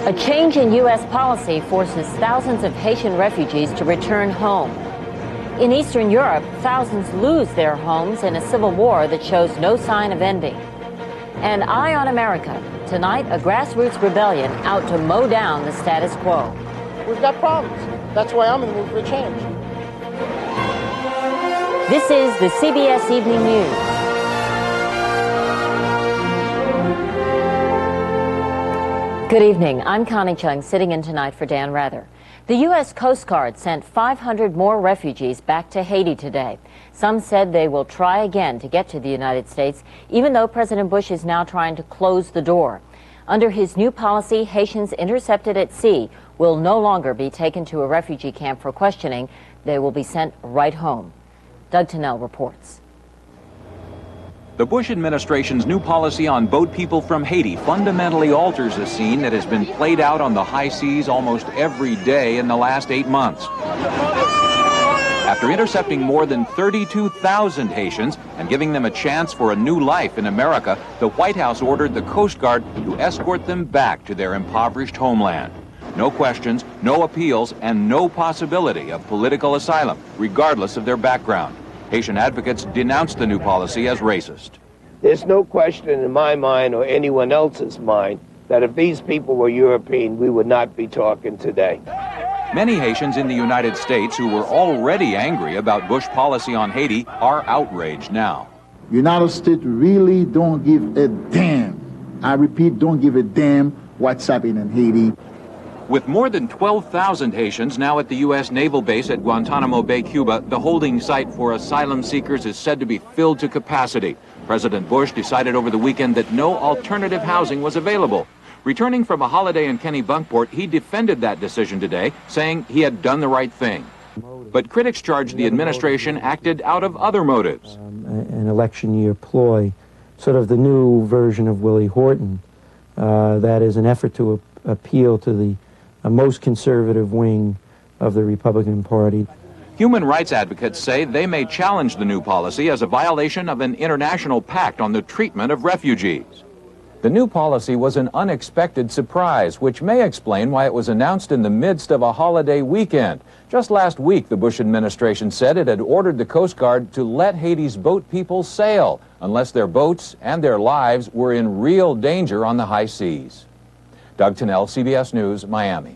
A change in U.S. policy forces thousands of Haitian refugees to return home. In Eastern Europe, thousands lose their homes in a civil war that shows no sign of ending. And Eye on America. Tonight, a grassroots rebellion out to mow down the status quo. We've got problems. That's why I'm in the mood for change. This is the CBS Evening News. Good evening. I'm Connie Chung, sitting in tonight for Dan Rather. The U.S. Coast Guard sent 500 more refugees back to Haiti today. Some said they will try again to get to the United States, even though President Bush is now trying to close the door. Under his new policy, Haitians intercepted at sea will no longer be taken to a refugee camp for questioning. They will be sent right home. Doug Tennell reports. The Bush administration's new policy on boat people from Haiti fundamentally alters a scene that has been played out on the high seas almost every day in the last 8 months. After intercepting more than 32,000 Haitians and giving them a chance for a new life in America, the White House ordered the Coast Guard to escort them back to their impoverished homeland. No questions, no appeals, and no possibility of political asylum, regardless of their background. Haitian advocates denounced the new policy as racist. There's no question in my mind or anyone else's mind that if these people were European, we would not be talking today. Many Haitians in the United States who were already angry about Bush policy on Haiti are outraged now. United States really don't give a damn. I repeat, don't give a damn what's happening in Haiti. With more than 12,000 Haitians now at the U.S. naval base at Guantanamo Bay, Cuba, the holding site for asylum seekers is said to be filled to capacity. President Bush decided over the weekend that no alternative housing was available. Returning from a holiday in Kennebunkport, he defended that decision today, saying he had done the right thing. But critics charge the administration acted out of other motives. An election year ploy, sort of the new version of Willie Horton, that is an effort to appeal to the most conservative wing of the Republican Party. Human rights advocates say they may challenge the new policy as a violation of an international pact on the treatment of refugees. The new policy was an unexpected surprise, which may explain why it was announced in the midst of a holiday weekend. Just last week, the Bush administration said it had ordered the Coast Guard to let Haiti's boat people sail unless their boats and their lives were in real danger on the high seas. Doug Tennell, CBS News, Miami.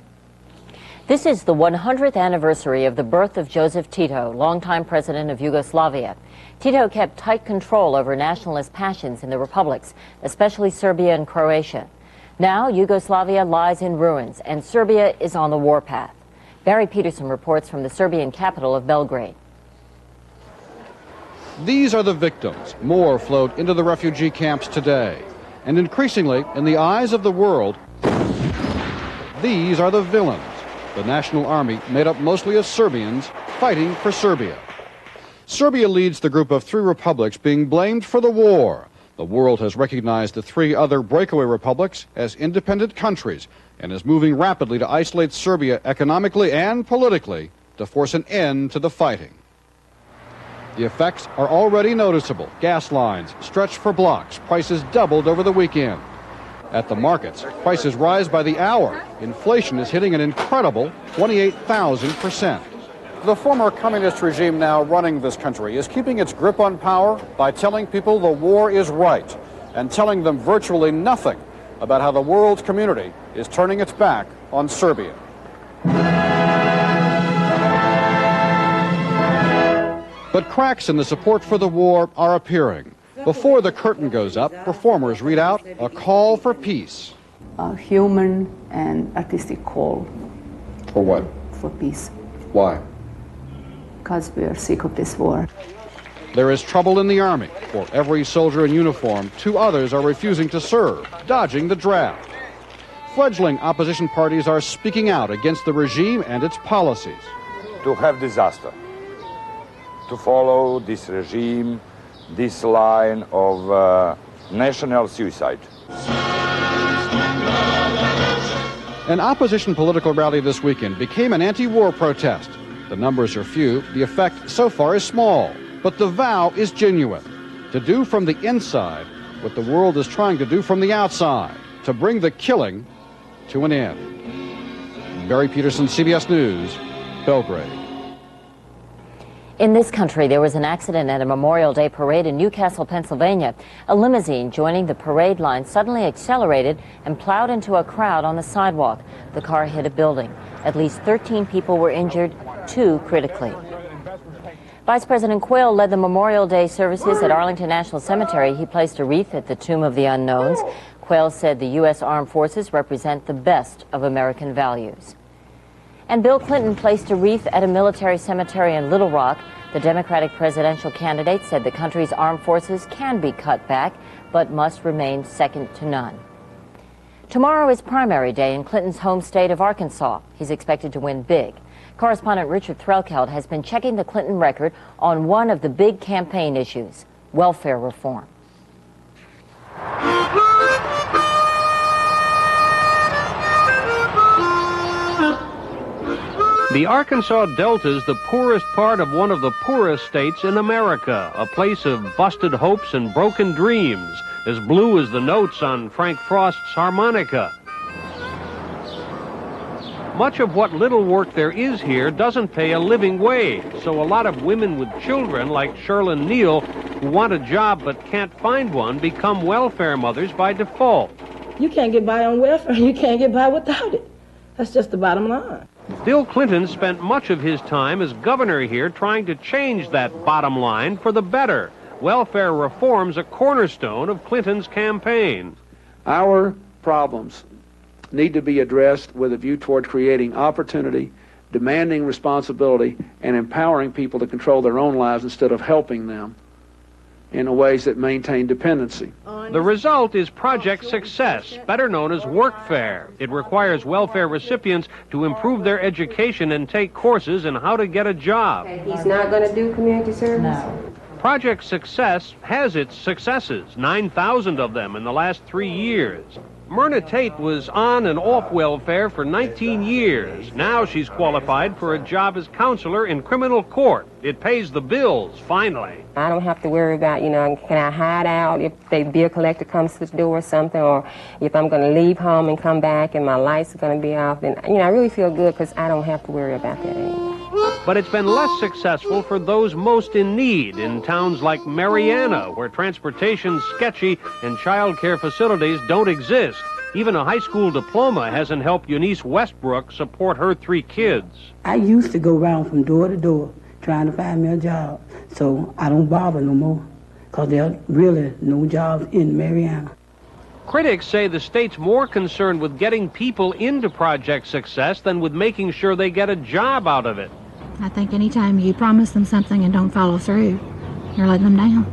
This is the 100th anniversary of the birth of Joseph Tito, longtime president of Yugoslavia. Tito kept tight control over nationalist passions in the republics, especially Serbia and Croatia. Now, Yugoslavia lies in ruins, and Serbia is on the warpath. Barry Peterson reports from the Serbian capital of Belgrade. These are the victims. More flowed into the refugee camps today. And increasingly, in the eyes of the world, these are the villains, the national army made up mostly of Serbians fighting for Serbia. Serbia leads the group of 3 republics being blamed for the war. The world has recognized the 3 other breakaway republics as independent countries and is moving rapidly to isolate Serbia economically and politically to force an end to the fighting. The effects are already noticeable. Gas lines stretched for blocks. Prices doubled over the weekend. At the markets, prices rise by the hour. Inflation is hitting an incredible 28,000%. The former communist regime now running this country is keeping its grip on power by telling people the war is right and telling them virtually nothing about how the world community is turning its back on Serbia. But cracks in the support for the war are appearing. Before the curtain goes up, performers read out a call for peace. A human and artistic call. For what? For peace. Why? Because we are sick of this war. There is trouble in the army. For every soldier in uniform, 2 others are refusing to serve, dodging the draft. Fledgling opposition parties are speaking out against the regime and its policies. To have disaster. To follow this regime, this line of national suicide. An opposition political rally this weekend became an anti-war protest. The numbers are few, the effect so far is small, but the vow is genuine. To do from the inside what the world is trying to do from the outside, to bring the killing to an end. Barry Peterson, CBS News, Belgrade. In this country, there was an accident at a Memorial Day parade in Newcastle, Pennsylvania. A limousine joining the parade line suddenly accelerated and plowed into a crowd on the sidewalk. The car hit a building. At least 13 people were injured, 2 critically. Vice President Quayle led the Memorial Day services at Arlington National Cemetery. He placed a wreath at the Tomb of the Unknowns. Quayle said the U.S. Armed Forces represent the best of American values. And Bill Clinton placed a wreath at a military cemetery in Little Rock. The Democratic presidential candidate said the country's armed forces can be cut back, but must remain second to none. Tomorrow is primary day in Clinton's home state of Arkansas. He's expected to win big. Correspondent Richard Threlkeld has been checking the Clinton record on one of the big campaign issues, welfare reform. The Arkansas Delta is the poorest part of one of the poorest states in America, a place of busted hopes and broken dreams, as blue as the notes on Frank Frost's harmonica. Much of what little work there is here doesn't pay a living wage, so a lot of women with children, like Sherlyn Neal, who want a job but can't find one, become welfare mothers by default. You can't get by on welfare, you can't get by without it. That's just the bottom line. Bill Clinton spent much of his time as governor here trying to change that bottom line for the better. Welfare reform's a cornerstone of Clinton's campaign. Our problems need to be addressed with a view toward creating opportunity, demanding responsibility, and empowering people to control their own lives instead of helping them in ways that maintain dependency. The result is Project Success, better known as Workfare. It requires welfare recipients to improve their education and take courses in how to get a job. He's not going to do community service? No. Project Success has its successes, 9,000 of them in the last 3 years. Myrna Tate was on and off welfare for 19 years. Now she's qualified for a job as counselor in criminal court. It pays the bills, finally. I don't have to worry about, can I hide out if the bill collector comes to the door or something, or if I'm going to leave home and come back and my lights are going to be off. And, I really feel good because I don't have to worry about that anymore. But it's been less successful for those most in need in towns like Mariana, where transportation's sketchy and child care facilities don't exist. Even a high school diploma hasn't helped Eunice Westbrook support her 3 kids. I used to go around from door to door trying to find me a job, so I don't bother no more, because there are really no jobs in Mariana. Critics say the state's more concerned with getting people into Project Success than with making sure they get a job out of it. I think anytime you promise them something and don't follow through, you're letting them down.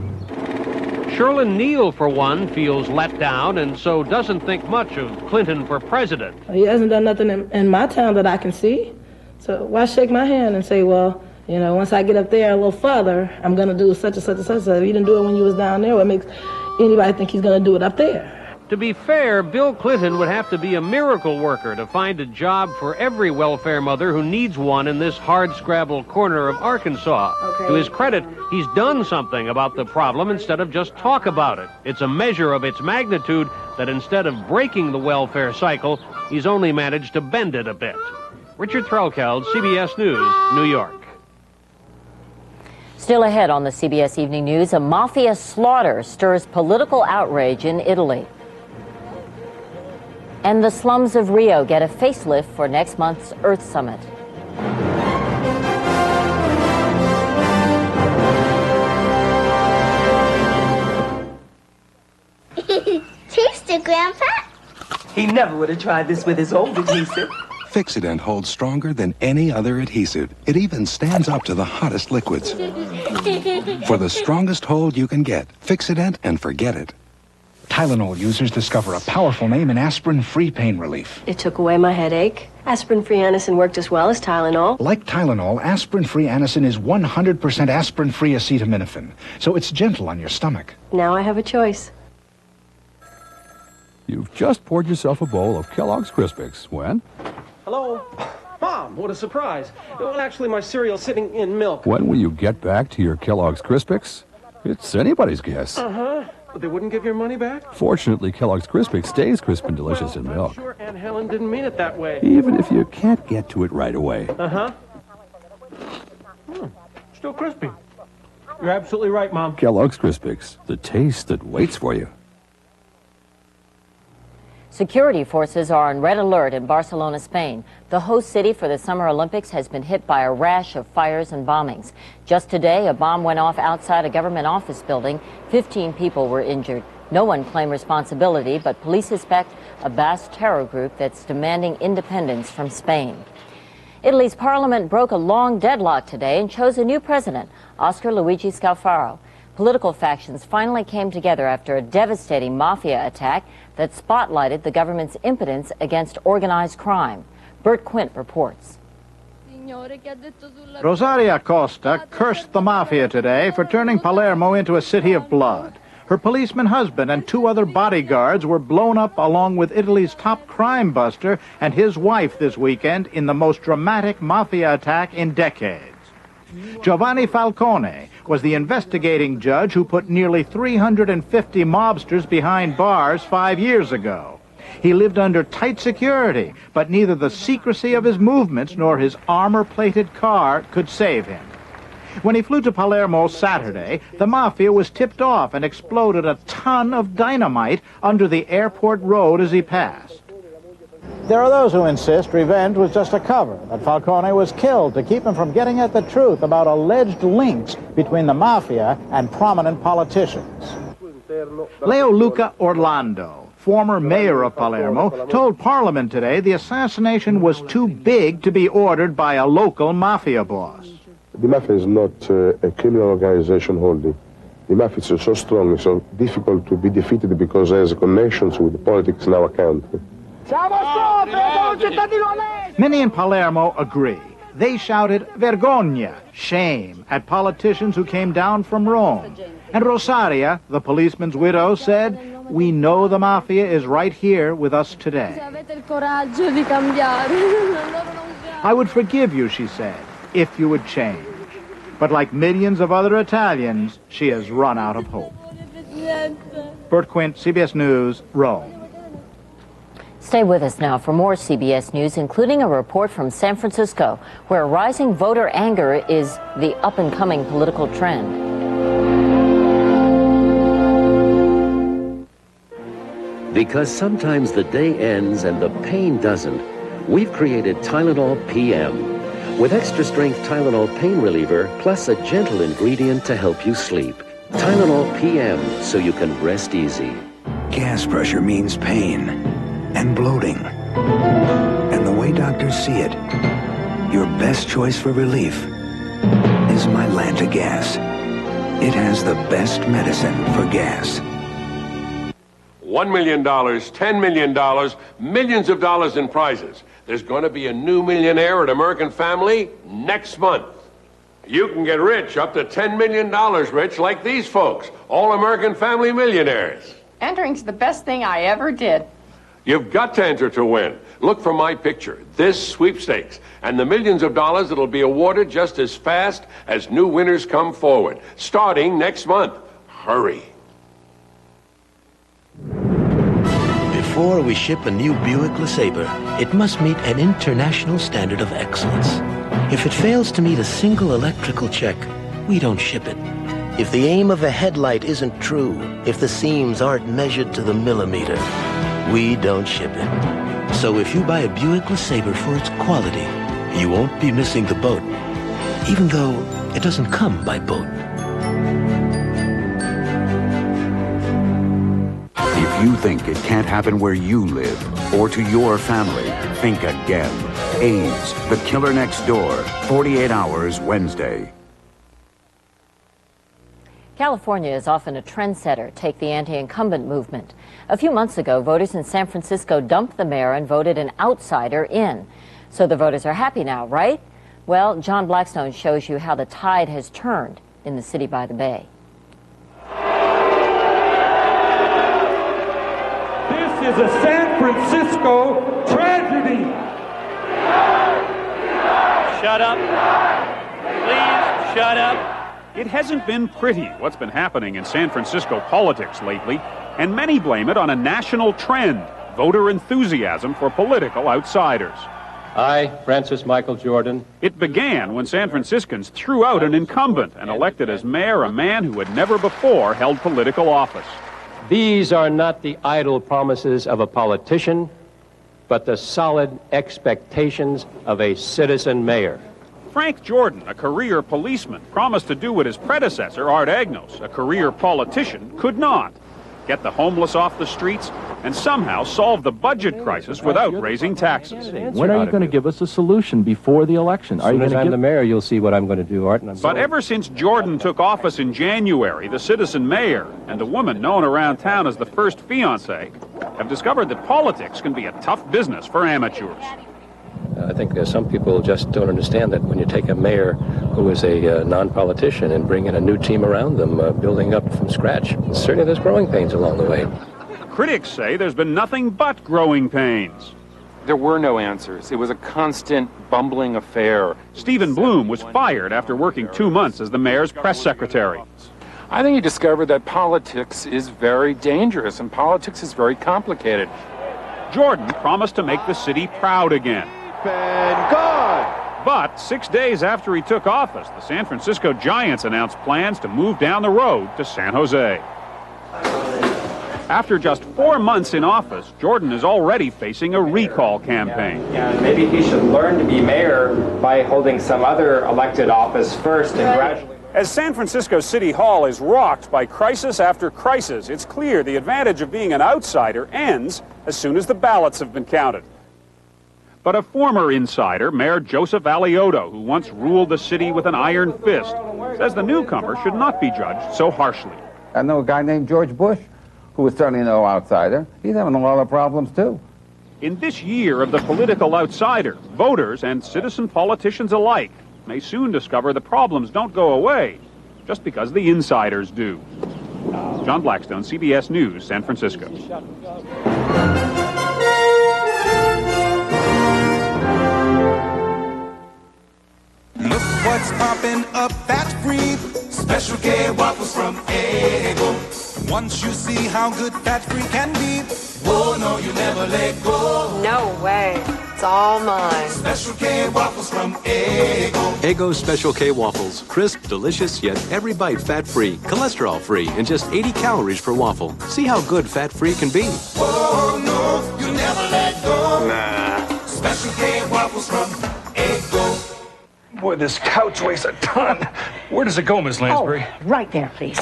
Sherlyn Neal, for one, feels let down and so doesn't think much of Clinton for president. He hasn't done nothing in my town that I can see. So why shake my hand and say, well, once I get up there a little further, I'm going to do such and such and such. If you didn't do it when you was down there, what makes anybody think he's going to do it up there? To be fair, Bill Clinton would have to be a miracle worker to find a job for every welfare mother who needs one in this hard-scrabble corner of Arkansas. Okay. To his credit, he's done something about the problem instead of just talk about it. It's a measure of its magnitude that instead of breaking the welfare cycle, he's only managed to bend it a bit. Richard Threlkeld, CBS News, New York. Still ahead on the CBS Evening News, a mafia slaughter stirs political outrage in Italy. And the slums of Rio get a facelift for next month's Earth Summit. Taste it, Grandpa. He never would have tried this with his old adhesive. Fix-It-Dent holds stronger than any other adhesive. It even stands up to the hottest liquids. For the strongest hold you can get, Fix-It-Dent and forget it. Tylenol users discover a powerful name in aspirin-free pain relief. It took away my headache. Aspirin-free Anacin worked as well as Tylenol. Like Tylenol, aspirin-free Anacin is 100% aspirin-free acetaminophen, so it's gentle on your stomach. Now I have a choice. You've just poured yourself a bowl of Kellogg's Crispix when? Hello? Mom, what a surprise. Well, actually, my cereal's sitting in milk. When will you get back to your Kellogg's Crispix? It's anybody's guess. Uh-huh. They wouldn't give your money back? Fortunately, Kellogg's Crispix stays crisp and delicious in milk. Sure and Helen didn't mean it that way. Even if you can't get to it right away. Uh-huh. Still crispy. You're absolutely right, Mom. Kellogg's Crispix, the taste that waits for you. Security forces are on red alert in Barcelona, Spain. The host city for the Summer Olympics has been hit by a rash of fires and bombings. Just today, a bomb went off outside a government office building. 15 people were injured. No one claimed responsibility, but police suspect a Basque terror group that's demanding independence from Spain. Italy's parliament broke a long deadlock today and chose a new president, Oscar Luigi Scalfaro. Political factions finally came together after a devastating mafia attack that spotlighted the government's impotence against organized crime. Bert Quint reports. Rosaria Costa cursed the mafia today for turning Palermo into a city of blood. Her policeman husband and 2 other bodyguards were blown up along with Italy's top crime buster and his wife this weekend in the most dramatic mafia attack in decades. Giovanni Falcone was the investigating judge who put nearly 350 mobsters behind bars 5 years ago. He lived under tight security, but neither the secrecy of his movements nor his armor-plated car could save him. When he flew to Palermo Saturday, the mafia was tipped off and exploded a ton of dynamite under the airport road as he passed. There are those who insist revenge was just a cover, that Falcone was killed to keep him from getting at the truth about alleged links between the mafia and prominent politicians. Leo Luca Orlando, former mayor of Palermo, told Parliament today the assassination was too big to be ordered by a local mafia boss. The mafia is not a criminal organization only. The mafia is so strong, it's so difficult to be defeated because it has connections with politics in our country. Many in Palermo agree. They shouted vergogna, shame, at politicians who came down from Rome. And Rosaria, the policeman's widow, said, "We know the mafia is right here with us today." "I would forgive you," she said, "if you would change." But like millions of other Italians, she has run out of hope. Bert Quint, CBS News, Rome. Stay with us now for more CBS News, including a report from San Francisco, where rising voter anger is the up-and-coming political trend. Because sometimes the day ends and the pain doesn't, we've created Tylenol PM. With extra-strength Tylenol pain reliever, plus a gentle ingredient to help you sleep. Tylenol PM, so you can rest easy. Gas pressure means pain and bloating. And the way doctors see it, your best choice for relief is Mylanta Gas. It has the best medicine for gas. $1 million, $10 million, millions of dollars in prizes. There's going to be a new millionaire at American Family next month. You can get rich, up to $10 million rich, like these folks, all American Family millionaires. Entering's the best thing I ever did. You've got to enter to win. Look for my picture, this sweepstakes, and the millions of dollars that'll be awarded just as fast as new winners come forward, starting next month. Hurry. Before we ship a new Buick LeSabre, it must meet an international standard of excellence. If it fails to meet a single electrical check, we don't ship it. If the aim of a headlight isn't true, if the seams aren't measured to the millimeter, we don't ship it. So if you buy a Buick LeSabre for its quality, you won't be missing the boat, even though it doesn't come by boat. If you think it can't happen where you live or to your family, think again. AIDS, The Killer Next Door, 48 Hours Wednesday. California is often a trendsetter. Take the anti-incumbent movement. A few months ago, voters in San Francisco dumped the mayor and voted an outsider in. So the voters are happy now, right? Well, John Blackstone shows you how the tide has turned in the city by the bay. This is a San Francisco tragedy. Shut up. Please, shut up. It hasn't been pretty what's been happening in San Francisco politics lately, and many blame it on a national trend, voter enthusiasm for political outsiders. I, Francis Michael Jordan. It began when San Franciscans threw out an incumbent and elected as mayor a man who had never before held political office. These are not the idle promises of a politician, but the solid expectations of a citizen mayor. Frank Jordan, a career policeman, promised to do what his predecessor, Art Agnos, a career politician, could not. Get the homeless off the streets and somehow solve the budget crisis without raising taxes. When are you going to give us a solution before the election? As soon as I'm the mayor, you'll see what I'm going to do, Art. But ever since Jordan took office in January, the citizen mayor and a woman known around town as the first fiancé have discovered that politics can be a tough business for amateurs. I think some people just don't understand that when you take a mayor who is a non-politician and bring in a new team around them, building up from scratch, certainly there's growing pains along the way. Critics say there's been nothing but growing pains. There were no answers. It was a constant bumbling affair. Stephen Bloom was fired after working 2 months as the mayor's press secretary. I think he discovered that politics is very dangerous and politics is very complicated. Jordan promised to make the city proud again. And gone! But 6 days after he took office, the San Francisco Giants announced plans to move down the road to San Jose. After just 4 months in office, Jordan is already facing a recall campaign. Yeah, maybe he should learn to be mayor by holding some other elected office first and gradually... As San Francisco City Hall is rocked by crisis after crisis, it's clear the advantage of being an outsider ends as soon as the ballots have been counted. But a former insider, Mayor Joseph Alioto, who once ruled the city with an iron fist, says the newcomer should not be judged so harshly. I know a guy named George Bush, who is certainly no outsider. He's having a lot of problems, too. In this year of the political outsider, voters and citizen politicians alike may soon discover the problems don't go away just because the insiders do. John Blackstone, CBS News, San Francisco. Look what's popping up, fat-free. Special K waffles from Eggo. Once you see how good fat-free can be, oh no, you never let go. No way. It's all mine. Special K waffles from Eggo. Eggo Special K waffles. Crisp, delicious, yet every bite fat-free, cholesterol-free, and just 80 calories per waffle. See how good fat-free can be. Oh no, you never let go. Nah. Special K waffles from Eggo. Boy, this couch weighs a ton. Where does it go, Miss Lansbury? Oh, right there, please.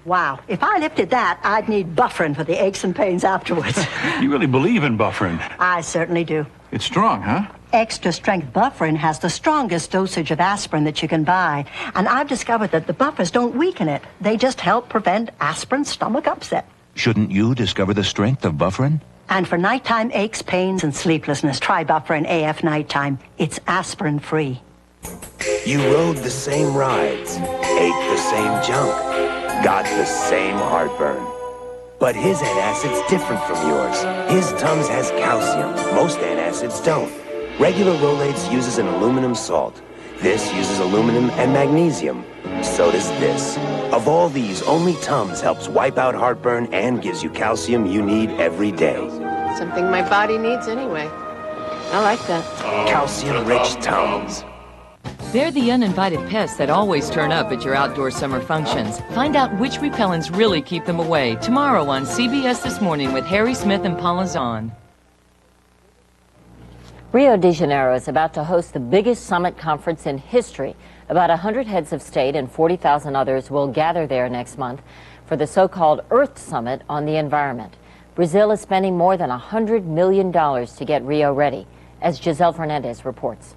Wow. If I lifted that, I'd need buffering for the aches and pains afterwards. You really believe in buffering? I certainly do. It's strong, huh? Extra strength buffering has the strongest dosage of aspirin that you can buy. And I've discovered that the buffers don't weaken it. They just help prevent aspirin stomach upset. Shouldn't you discover the strength of buffering? And for nighttime aches, pains, and sleeplessness, try Buffering AF Nighttime. It's aspirin-free. You rode the same rides, ate the same junk, got the same heartburn. But his antacid's different from yours. His Tums has calcium. Most antacids don't. Regular Rolaids uses an aluminum salt. This uses aluminum and magnesium. So does this. Of all these, only Tums helps wipe out heartburn and gives you calcium you need every day. Something my body needs anyway. I like that. Calcium-rich Tums. They're the uninvited pests that always turn up at your outdoor summer functions. Find out which repellents really keep them away tomorrow on CBS This Morning with Harry Smith and Paula Zahn. Rio de Janeiro is about to host the biggest summit conference in history. About 100 heads of state and 40,000 others will gather there next month for the so-called Earth Summit on the environment. Brazil is spending more than $100 million to get Rio ready, as Giselle Fernandez reports.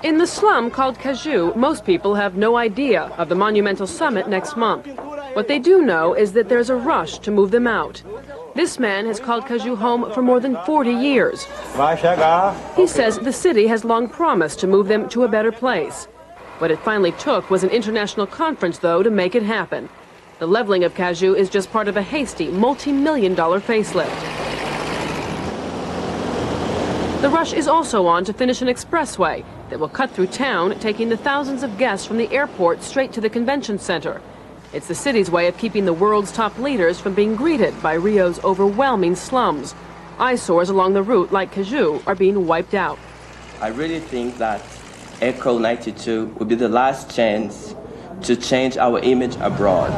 In the slum called Caju, most people have no idea of the monumental summit next month. What they do know is that there's a rush to move them out. This man has called Caju home for more than 40 years. He says the city has long promised to move them to a better place. What it finally took was an international conference, though, to make it happen. The leveling of Caju is just part of a hasty, multi-million-dollar facelift. The rush is also on to finish an expressway that will cut through town, taking the thousands of guests from the airport straight to the convention center. It's the city's way of keeping the world's top leaders from being greeted by Rio's overwhelming slums. Eyesores along the route, like Caju, are being wiped out. I really think that Echo 92 will be the last chance to change our image abroad.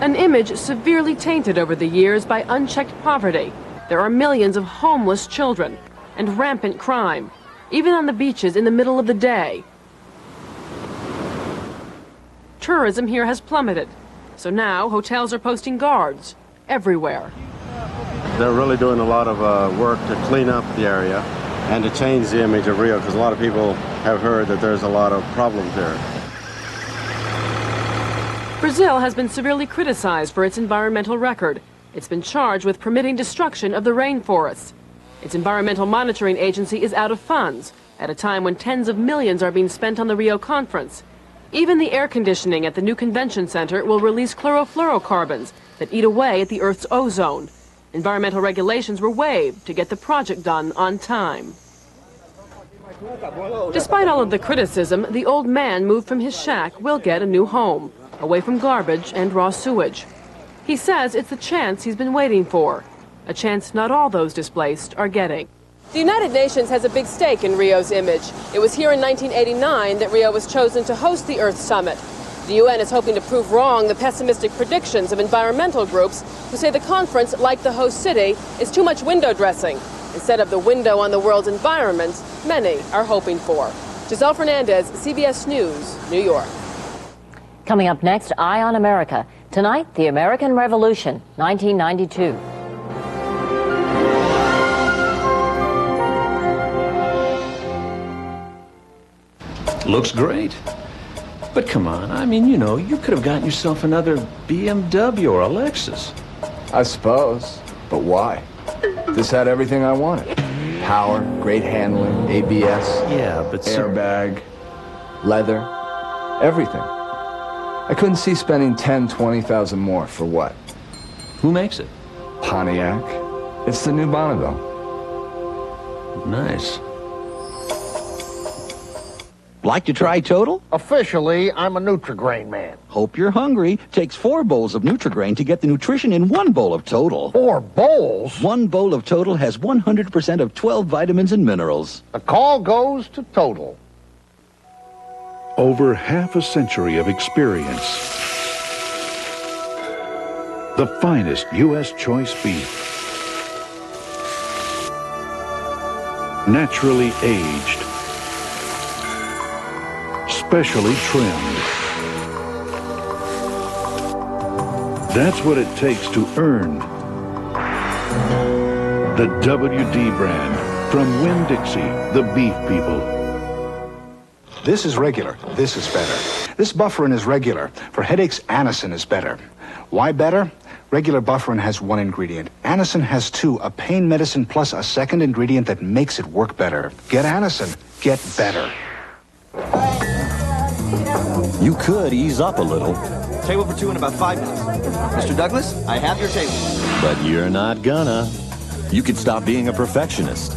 An image severely tainted over the years by unchecked poverty. There are millions of homeless children and rampant crime, even on the beaches in the middle of the day. Tourism here has plummeted, so now hotels are posting guards everywhere. They're really doing a lot of work to clean up the area and to change the image of Rio, because a lot of people have heard that there's a lot of problems there. Brazil has been severely criticized for its environmental record. It's been charged with permitting destruction of the rainforests. Its environmental monitoring agency is out of funds at a time when tens of millions are being spent on the Rio conference. Even the air conditioning at the new convention center will release chlorofluorocarbons that eat away at the Earth's ozone. Environmental regulations were waived to get the project done on time. Despite all of the criticism, the old man moved from his shack will get a new home, away from garbage and raw sewage. He says it's the chance he's been waiting for, a chance not all those displaced are getting. The United Nations has a big stake in Rio's image. It was here in 1989 that Rio was chosen to host the Earth Summit. The UN is hoping to prove wrong the pessimistic predictions of environmental groups who say the conference, like the host city, is too much window dressing instead of the window on the world's environment many are hoping for. Giselle Fernandez, CBS News, New York. Coming up next, Eye on America. Tonight, the American Revolution, 1992. Looks great. But come on, I mean, you know, you could have gotten yourself another BMW or a Lexus. I suppose. But why? This had everything I wanted. Power, great handling, ABS, yeah, but airbag, leather, everything. I couldn't see spending 10, 20,000 more for what? Who makes it? Pontiac. It's the new Bonneville. Nice. Like to try Total? Officially, I'm a Nutri-Grain man. Hope you're hungry. Takes 4 bowls of Nutri-Grain to get the nutrition in 1 bowl of Total. 4 bowls? 1 bowl of Total has 100% of 12 vitamins and minerals. The call goes to Total. Over half a century of experience. The finest U.S. choice beef. Naturally aged. Specially trimmed. That's what it takes to earn the WD brand from Winn-Dixie, the beef people. This is regular. This is better. This Bufferin is regular. For headaches, Anacin is better. Why better? Regular Bufferin has 1 ingredient. Anacin has 2, a pain medicine plus a second ingredient that makes it work better. Get Anacin. Get better. You could ease up a little. Table for 2 in about 5 minutes. Mr. Douglas, I have your table. But you're not gonna. You could stop being a perfectionist.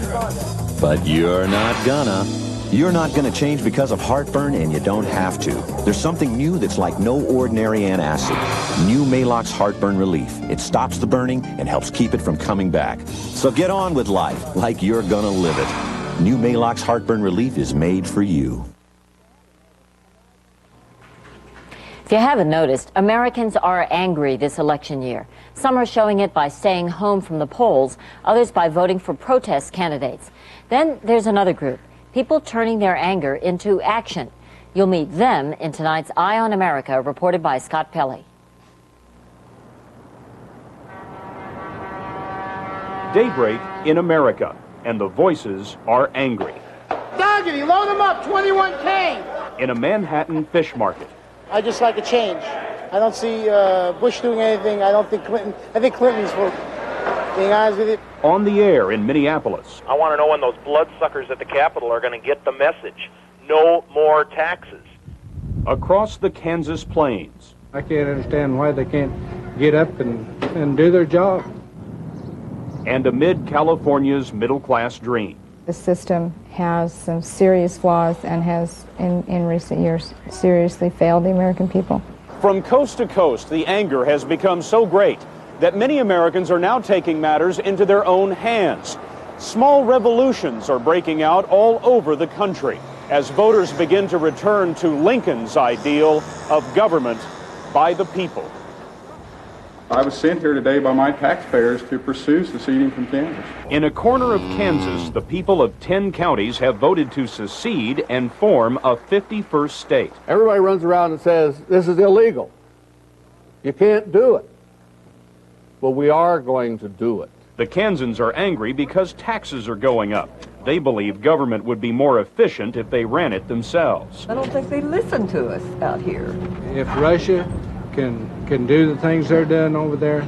But you're not gonna. You're not gonna change because of heartburn, and you don't have to. There's something new that's like no ordinary antacid. New Maalox Heartburn Relief. It stops the burning and helps keep it from coming back. So get on with life like you're gonna live it. New Maalox Heartburn Relief is made for you. If you haven't noticed, Americans are angry this election year. Some are showing it by staying home from the polls, others by voting for protest candidates. Then there's another group, people turning their anger into action. You'll meet them in tonight's Eye on America, reported by Scott Pelley. Daybreak in America, and the voices are angry. Doggity, load them up, 21K! In a Manhattan fish market. I just like a change. I don't see Bush doing anything. I don't think Clinton. I think Clinton's for being honest with you. On the air in Minneapolis. I want to know when those bloodsuckers at the Capitol are going to get the message. No more taxes. Across the Kansas plains. I can't understand why they can't get up and do their job. And amid California's middle-class dream. The system has some serious flaws and has, in recent years, seriously failed the American people. From coast to coast, the anger has become so great that many Americans are now taking matters into their own hands. Small revolutions are breaking out all over the country as voters begin to return to Lincoln's ideal of government by the people. I was sent here today by my taxpayers to pursue seceding from Kansas. In a corner of Kansas, the people of 10 counties have voted to secede and form a 51st state. Everybody runs around and says, this is illegal. You can't do it. Well, we are going to do it. The Kansans are angry because taxes are going up. They believe government would be more efficient if they ran it themselves. I don't think they listen to us out here. If Russia can do the things they're doing over there,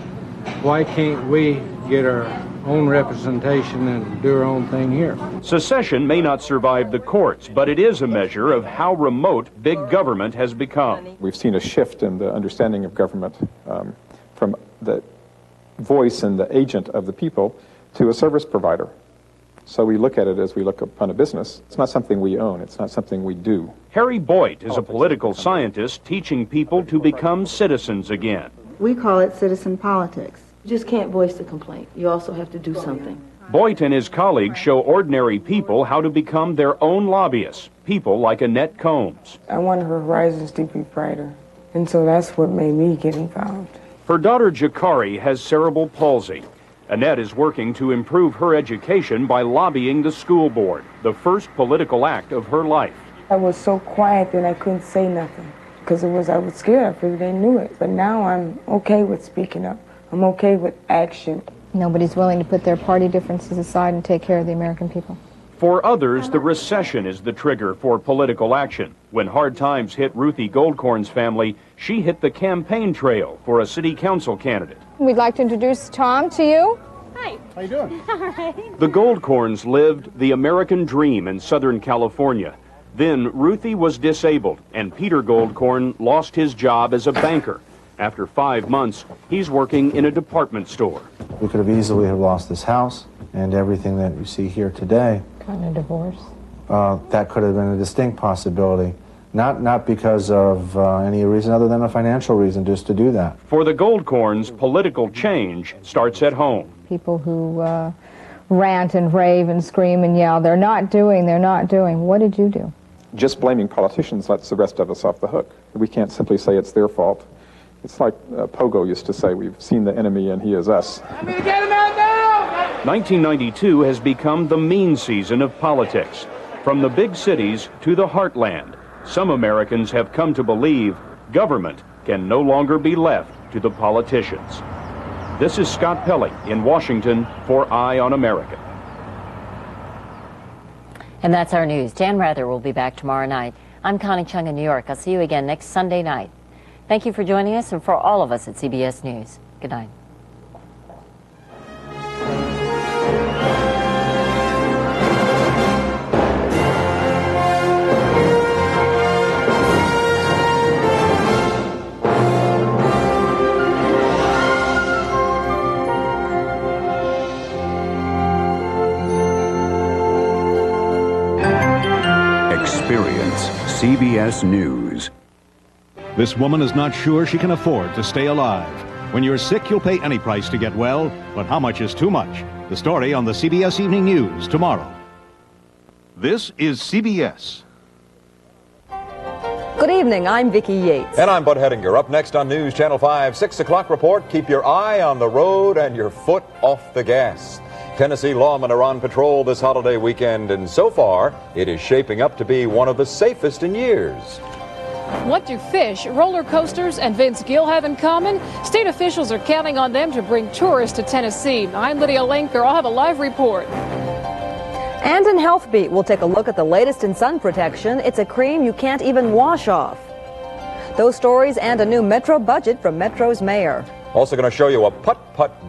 why can't we get our own representation and do our own thing here? Secession may not survive the courts, but it is a measure of how remote big government has become. We've seen a shift in the understanding of government from the voice and the agent of the people to a service provider. So we look at it as we look upon a business. It's not something we own. It's not something we do. Harry Boyd is a political scientist teaching people to become citizens again. We call it citizen politics. You just can't voice the complaint. You also have to do something. Boyd and his colleagues show ordinary people how to become their own lobbyists, people like Annette Combs. I wanted her horizons to be brighter, and so that's what made me get involved. Her daughter Jakari has cerebral palsy. Annette is working to improve her education by lobbying the school board, the first political act of her life. I was so quiet that I couldn't say nothing because I was scared. I figured they knew it. But now I'm okay with speaking up. I'm okay with action. Nobody's willing to put their party differences aside and take care of the American people. For others, the recession is the trigger for political action. When hard times hit Ruthie Goldkorn's family, she hit the campaign trail for a city council candidate. We'd like to introduce Tom to you. Hi. How you doing? All right. The Goldkorns lived the American dream in Southern California. Then Ruthie was disabled, and Peter Goldkorn lost his job as a banker. After 5 months, he's working in a department store. We could have easily have lost this house and everything that you see here today. Gotten a divorce. That could have been a distinct possibility. Not because of any reason other than a financial reason, just to do that. For the Goldkorns, political change starts at home. People who rant and rave and scream and yell, they're not doing. What did you do? Just blaming politicians lets the rest of us off the hook. We can't simply say it's their fault. It's like Pogo used to say, we've seen the enemy and he is us. I'm going to get him out now! 1992 has become the mean season of politics. From the big cities to the heartland, some Americans have come to believe government can no longer be left to the politicians. This is Scott Pelley in Washington for Eye on America. And that's our news. Dan Rather will be back tomorrow night. I'm Connie Chung in New York. I'll see you again next Sunday night. Thank you for joining us, and for all of us at CBS News, good night. Experience CBS News. This woman is not sure she can afford to stay alive. When you're sick, you'll pay any price to get well, but how much is too much? The story on the CBS Evening News tomorrow. This is CBS. Good evening, I'm Vicki Yates. And I'm Bud Hettinger. Up next on News Channel 5, 6 o'clock report. Keep your eye on the road and your foot off the gas. Tennessee lawmen are on patrol this holiday weekend, and so far, it is shaping up to be one of the safest in years. What do fish, roller coasters, and Vince Gill have in common? State officials are counting on them to bring tourists to Tennessee. I'm Lydia Lenker. I'll have a live report. And in Health Beat, we'll take a look at the latest in sun protection. It's a cream you can't even wash off. Those stories and a new Metro budget from Metro's mayor. Also going to show you a putt-putt